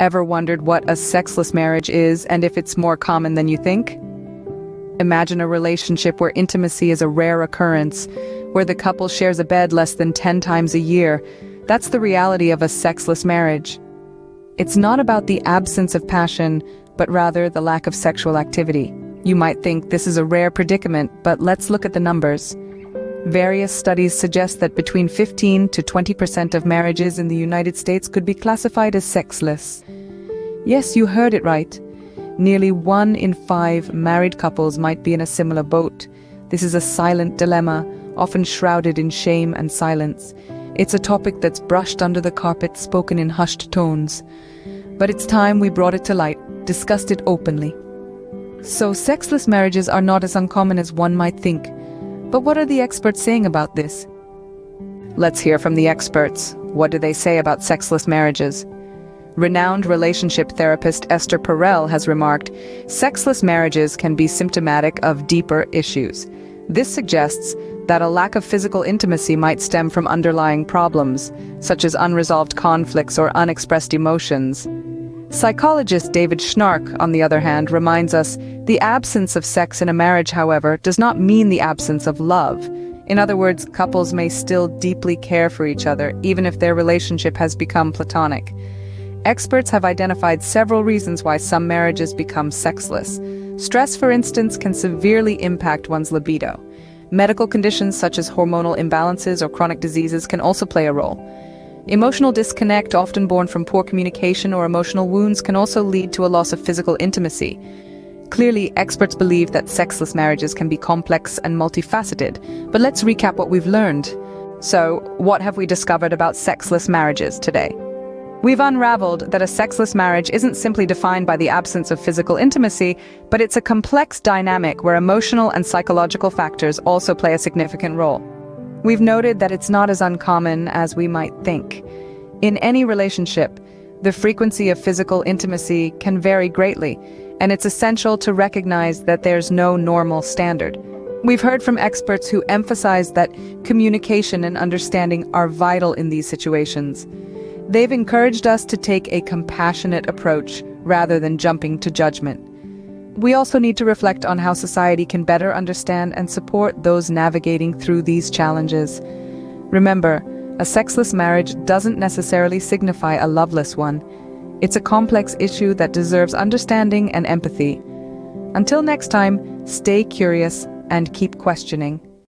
Ever wondered what a sexless marriage is and if it's more common than you think? Imagine a relationship where intimacy is a rare occurrence, where the couple shares a bed less than 10 times a year. That's the reality of a sexless marriage. It's not about the absence of passion, but rather the lack of sexual activity. You might think this is a rare predicament, but let's look at the numbers. Various studies suggest that between 15 to 20% of marriages in the United States could be classified as sexless. Yes, you heard it right. Nearly 1 in 5 married couples might be in a similar boat. This is a silent dilemma, often shrouded in shame and silence. It's a topic that's brushed under the carpet, spoken in hushed tones. But it's time we brought it to light, discussed it openly. So sexless marriages are not as uncommon as one might think. But what are the experts saying about this? Let's hear from the experts. What do they say about sexless marriages? Renowned relationship therapist Esther Perel has remarked, "Sexless marriages can be symptomatic of deeper issues." This suggests that a lack of physical intimacy might stem from underlying problems, such as unresolved conflicts or unexpressed emotions. Psychologist David Schnark, on the other hand, reminds us, the absence of sex in a marriage, however, does not mean the absence of love. In other words, couples may still deeply care for each other, even if their relationship has become platonic. Experts have identified several reasons why some marriages become sexless. Stress, for instance, can severely impact one's libido. Medical conditions such as hormonal imbalances or chronic diseases can also play a role. Emotional disconnect, often born from poor communication or emotional wounds, can also lead to a loss of physical intimacy. Clearly, experts believe that sexless marriages can be complex and multifaceted, but let's recap what we've learned. So, what have we discovered about sexless marriages today? We've unraveled that a sexless marriage isn't simply defined by the absence of physical intimacy, but it's a complex dynamic where emotional and psychological factors also play a significant role. We've noted that it's not as uncommon as we might think. In any relationship, the frequency of physical intimacy can vary greatly, and it's essential to recognize that there's no normal standard. We've heard from experts who emphasize that communication and understanding are vital in these situations. They've encouraged us to take a compassionate approach rather than jumping to judgment. We also need to reflect on how society can better understand and support those navigating through these challenges. Remember, a sexless marriage doesn't necessarily signify a loveless one. It's a complex issue that deserves understanding and empathy. Until next time, stay curious and keep questioning.